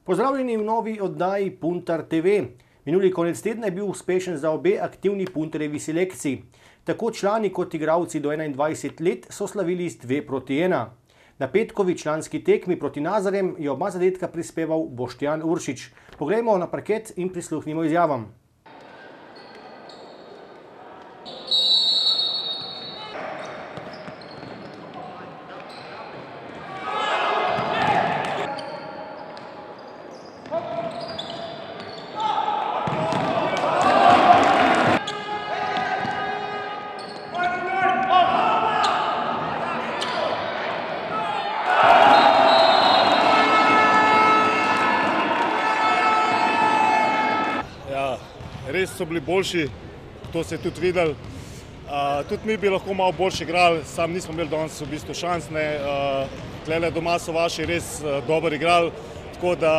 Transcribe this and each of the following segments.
Pozdravljeni v novi oddaji Puntar TV. Minuli konec tedna je bil uspešen za obe aktivni Puntarjevi selekciji. Tako člani kot igralci do 21 let so slavili z 2:1. Na petkovi članski tekmi proti Nazarjem je oba zadetka prispeval Boštjan Uršič. Poglejmo na parket in prisluhnimo izjavam. Res so bili boljši, to se je tudi videli. Tudi mi bi lahko malo boljši igrali, sam nismo imeli danes v bistvu šans. Tukaj doma so vaši res dobro igrali, tako da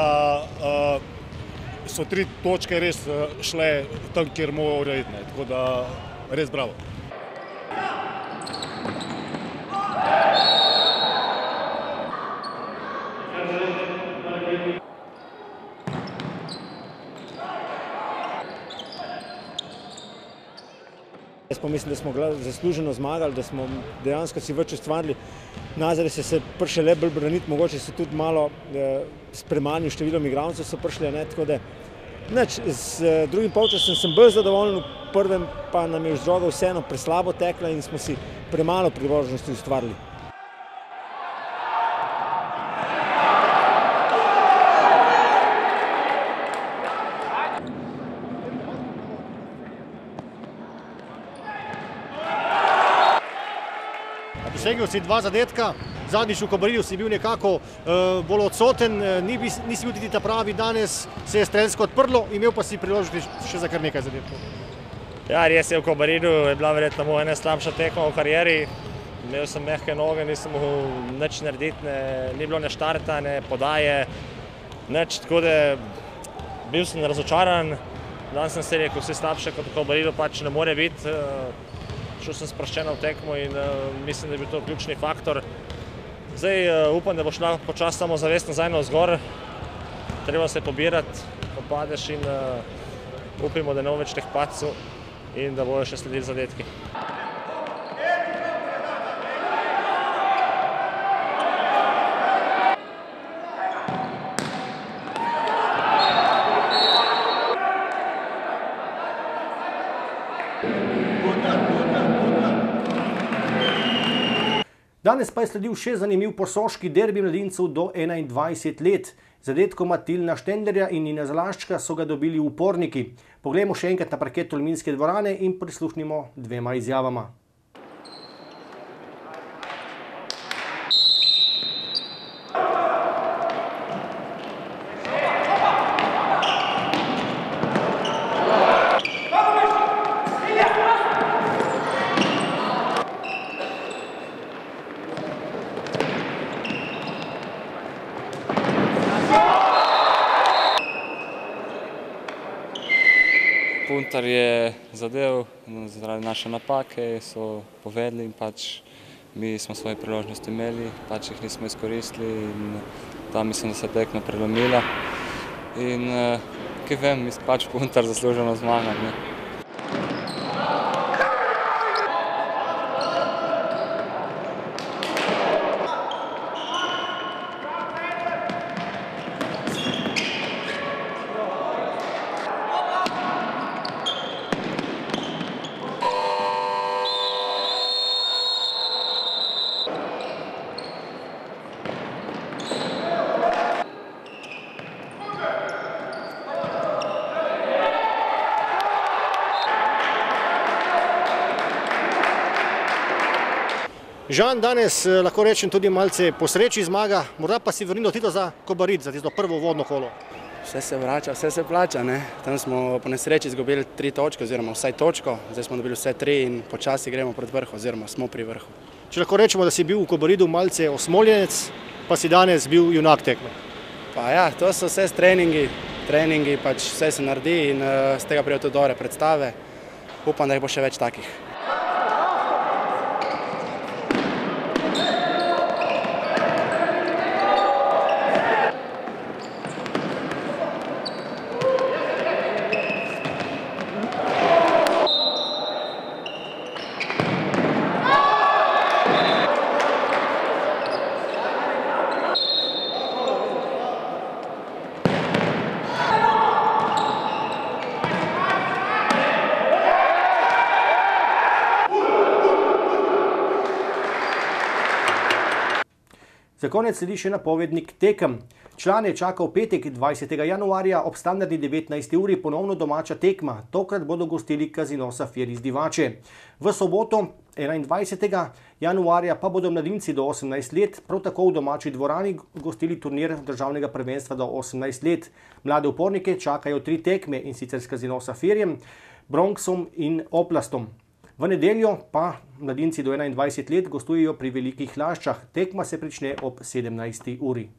so 3 točke res šle tam, kjer morajo iti. Tako da res bravo. Jaz pa mislim, da smo zasluženo zmagali, da smo dejansko si več ustvarili. Nazarje se prišli le bolj braniti, mogoče so tudi malo s premalim številom igralcev so prišli, tako da z drugim polčasom sem bolj zadovoljen, v prvem pa nam je žoga vseeno preslabo tekla in smo si premalo priložnosti ustvarili. Dosegel si 2 zadetka, zadnjič v Kobaridu si bil nekako bolj odsoten, nisi bil tudi ta pravi, danes se je strelsko odprlo, imel pa si priložiti še za kar nekaj zadetkov. Ja, res je, v Kobaridu je bila verjetno moja najslabša tekma v karieri. Imel sem mehke noge, nisem mogel nič narediti, ni bilo ne štarta, ne podaje, nič, tako da bil sem razočaran. Danes sem si rekel, vse slabše kot v Kobaridu pač ne more biti. Šel sem sproščeno v tekmo in mislim, da je bil to ključni faktor. Zdaj upam, da bo šla počas samozavest nazaj navzgor. Treba se pobirati, ko padeš in upimo, da ne bo več teh padcev in da bojo še sledili zadetki. Danes pa je sledil še zanimiv posoški derbi mladincev do 21 let. Zadetkoma Tilna Štenderja in Nina Zalaščka so ga dobili uporniki. Poglejmo še enkrat na parket Tolminske dvorane in prisluhnimo 2 izjavama. Puntar je zadev zaradi naše napake, so povedali in pač mi smo svoje priložnosti imeli, pač jih nismo izkoristili in tam mislim, da se je tekma prelomila. In kaj vem, pač Puntar zasluženo zmaga. Žan, danes lahko rečem tudi malce po sreči zmaga, morda pa si vrnil Tito za Kobarid, za tisto prvo uvodno kolo. Vse se vrača, vse se plača. Tam smo po nesreči izgubili 3 točke, oziroma vsaj točko, zdaj smo dobili vse 3 in počasi gremo pred vrh, oziroma smo pri vrhu. Če lahko rečemo, da si bil v Kobaridu malce osmoljenec, pa si danes bil junak tekme. Pa ja, to so vse treningi, pač vse se naredi in z tega prijajo tudi dobre predstave. Upam, da jih bo še več takih. Za konec sledi še napovednik tekem. Člane čaka v petek 20. januarja ob standardni 19. uri ponovno domača tekma. Tokrat bodo gostili Casino Safir iz Divače. V soboto 21. januarja pa bodo mladinci do 18 let prav tako v domači dvorani gostili turnir državnega prvenstva do 18 let. Mlade upornike čakajo 3 tekme, in sicer s Casino Safirjem, Bronxom in Oplastom. V nedeljo pa mladinci do 21 let gostujejo pri Velikih Laščah. Tekma se prične ob 17. uri.